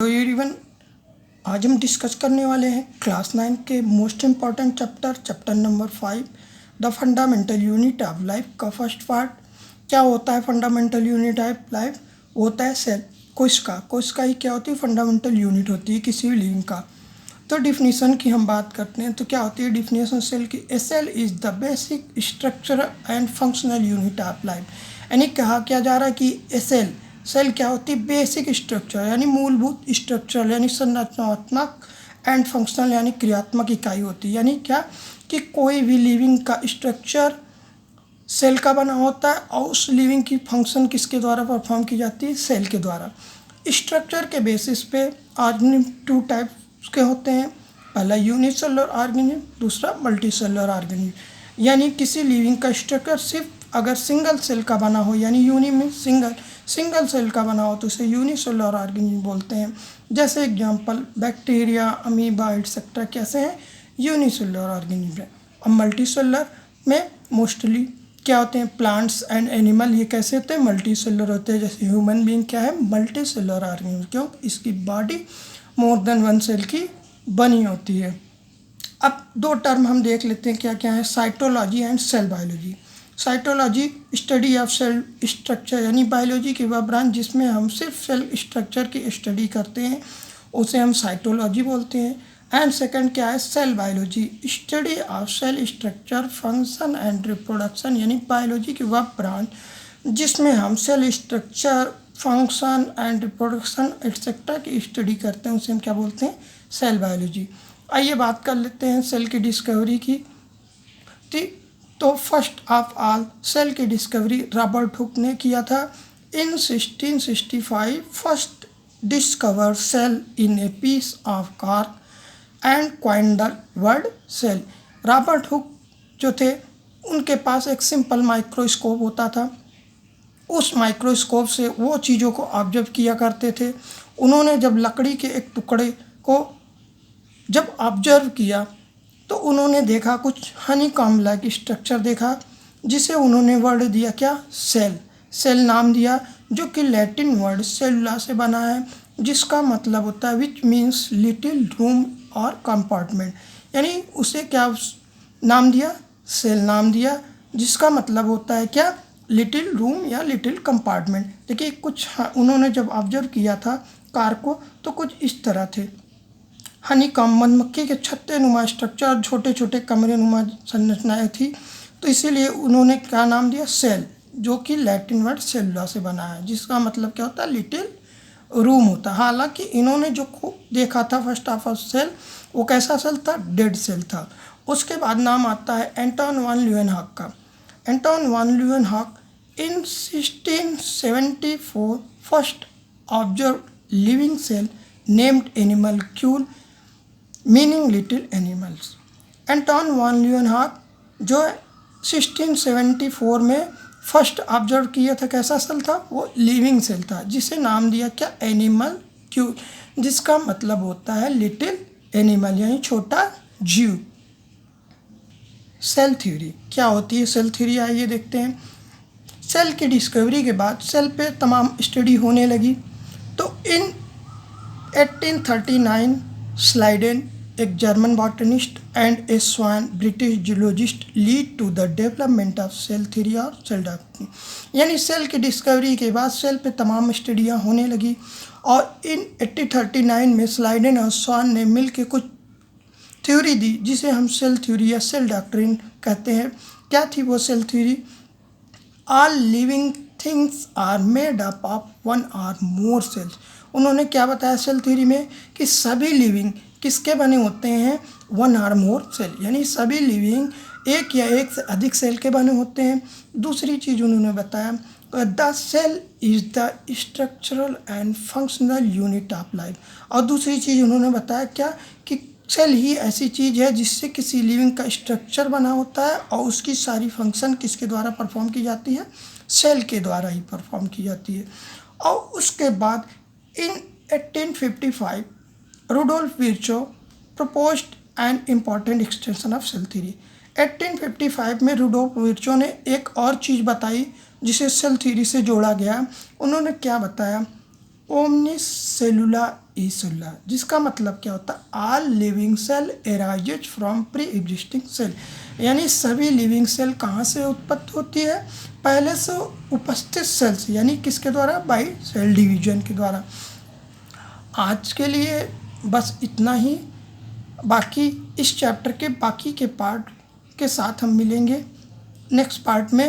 तो एवरीवन, आज हम डिस्कस करने वाले हैं क्लास 9 के most important chapter number 5 the fundamental unit of life का फर्स्ट पार्ट। क्या होता है फंडामेंटल यूनिट ऑफ लाइफ? होता है सेल। कोशिका ही क्या होती है? फंडामेंटल यूनिट होती है किसी भी लिविंग का। तो डिफिनीसन की हम बात करते हैं तो क्या होती है डिफिनीसन सेल की? A cell is the basic structure and functional unit of life. यानी कहा क्या जा रहा है कि ए सेल क्या होती है? बेसिक स्ट्रक्चर यानी मूलभूत स्ट्रक्चर यानी संरचनात्मक एंड फंक्शनल यानी क्रियात्मक इकाई होती है। यानी क्या कि कोई भी लिविंग का स्ट्रक्चर सेल का बना होता है और उस लिविंग की फंक्शन किसके द्वारा परफॉर्म की जाती है? सेल के द्वारा। स्ट्रक्चर के बेसिस पे ऑर्गेनिज्म 2 टाइप्स के होते हैं। पहला यूनिसेलुलर ऑर्गेनिज्म, दूसरा मल्टीसेलुलर ऑर्गेनिज्म। यानी किसी लिविंग का स्ट्रक्चर सिर्फ अगर सिंगल सेल का बना हो, यानी यूनि में सिंगल सेल का बना हो तो उसे यूनिसेलुलर ऑर्गेनिज्म बोलते हैं। जैसे एग्जांपल बैक्टीरिया, अमीबा एक्सेट्रा कैसे हैं? यूनिसेलुलर ऑर्गेनिज्म है। अब मल्टीसेलुलर में मोस्टली क्या होते हैं? Plants and animal. ये कैसे होते हैं? मल्टीसेलुलर होते हैं। जैसे ह्यूमन बीइंग क्या है? Multicellular organism. क्यों? इसकी बॉडी मोर देन 1 सेल की बनी होती है। अब 2 टर्म हम देख लेते हैं क्या क्या है। Cytology and cell biology. Cytology study of cell structure, यानी बायोलॉजी की वह ब्रांच जिसमें हम सिर्फ सेल स्ट्रक्चर की स्टडी करते हैं, उसे हम साइटोलॉजी बोलते हैं। एंड सेकंड क्या है? Cell biology, study of cell structure, function and reproduction. यानी बायोलॉजी की वह ब्रांच जिसमें हम cell structure, function and reproduction etcetera की स्टडी करते हैं, उसे हम क्या बोलते हैं? Cell biology. आइए बात कर लेते हैं सेल की डिस्कवरी की। तो फर्स्ट ऑफ ऑल सेल की डिस्कवरी रॉबर्ट हुक ने किया था in 1665। First discover cell in a piece of cork and coined the word cell. Robert Hooke जो थे उनके पास एक सिंपल माइक्रोस्कोप होता था। उस माइक्रोस्कोप से वो चीज़ों को ऑब्जर्व किया करते थे। उन्होंने जब लकड़ी के एक टुकड़े को जब ऑब्जर्व किया तो उन्होंने देखा कुछ हनीकॉम्ब लाइक स्ट्रक्चर देखा, जिसे उन्होंने वर्ड दिया क्या? सेल नाम दिया, जो कि लैटिन वर्ड सेलुला से बना है, जिसका मतलब होता है विच मीन्स लिटिल रूम और कंपार्टमेंट। यानी उसे क्या नाम दिया? सेल नाम दिया, जिसका मतलब होता है क्या? लिटिल रूम या लिटिल कंपार्टमेंट। देखिए कुछ उन्होंने जब ऑब्जर्व किया था कार को तो कुछ इस तरह थे। हनीकॉम्ब मधुमक्खी के छत्ते नुमा स्ट्रक्चर, छोटे छोटे कमरे नुमा संरचनाएँ थी, तो इसीलिए उन्होंने क्या नाम दिया? सेल, जो कि लैटिन वर्ड सेलुला से बना है, जिसका मतलब क्या होता है? लिटिल रूम होता है। हालांकि इन्होंने जो देखा था फर्स्ट ऑफ ऑल सेल, वो कैसा सेल था? डेड सेल था। उसके बाद नाम आता है एंटोन वान ल्यूवेनहॉक का। Anton van Leeuwenhoek in 1674 first observe living cell named animalcule meaning little animals. Anton van Leeuwenhoek जो 1674 में फर्स्ट ऑब्जर्व किया था कैसा सेल था? वो लिविंग सेल था, जिसे नाम दिया क्या? एनिमल क्यूल, जिसका मतलब होता है लिटिल एनिमल यानी छोटा जीव। सेल थ्योरी क्या होती है? सेल थ्योरी आइए देखते हैं। सेल की डिस्कवरी के बाद सेल पे तमाम स्टडी होने लगी। तो इन 1839 स्लाइडेन, एक German botanist and a Schwann British zoologist, lead to the development of cell theory और सेल डॉक्ट्रिन। यानी सेल की डिस्कवरी के बाद सेल पे तमाम स्टडियाँ होने लगी और इन 1839 में स्लाइडेन और स्वान ने मिलकर कुछ थ्योरी दी, जिसे हम सेल थ्योरी या सेल डॉक्ट्रिन कहते हैं। क्या थी वो cell theory? All living things are made up of 1 और मोर सेल्स। उन्होंने क्या बताया सेल थ्योरी में? कि सभी लिविंग किसके बने होते हैं? 1 और मोर सेल, यानी सभी लिविंग एक या एक से अधिक सेल के बने होते हैं। दूसरी चीज़ उन्होंने बताया the cell is the structural and functional unit of life. और दूसरी चीज़ उन्होंने बताया क्या? कि सेल ही ऐसी चीज़ है जिससे किसी लिविंग का स्ट्रक्चर बना होता है और उसकी सारी फंक्शन किसके द्वारा परफॉर्म की जाती है? सेल के द्वारा ही परफॉर्म की जाती है। और उसके बाद in 1855 Rudolf Virchow proposed an important extension of cell theory. 1855 में रुडोल्फ विर्चो ने एक और चीज़ बताई जिसे सेल थ्योरी से जोड़ा गया। उन्होंने क्या बताया? ओमनिस सेलुला ई सेलुलर, जिसका मतलब क्या होता है, all living cell arises from pre existing cell, यानी सभी लिविंग सेल कहाँ से उत्पत्ति होती है, पहले से उपस्थित सेल्स, यानी किसके द्वारा, बाई सेल डिवीजन के द्वारा। आज के लिए बस इतना ही, बाकी इस चैप्टर के बाकी के पार्ट के साथ हम मिलेंगे नेक्स्ट पार्ट में।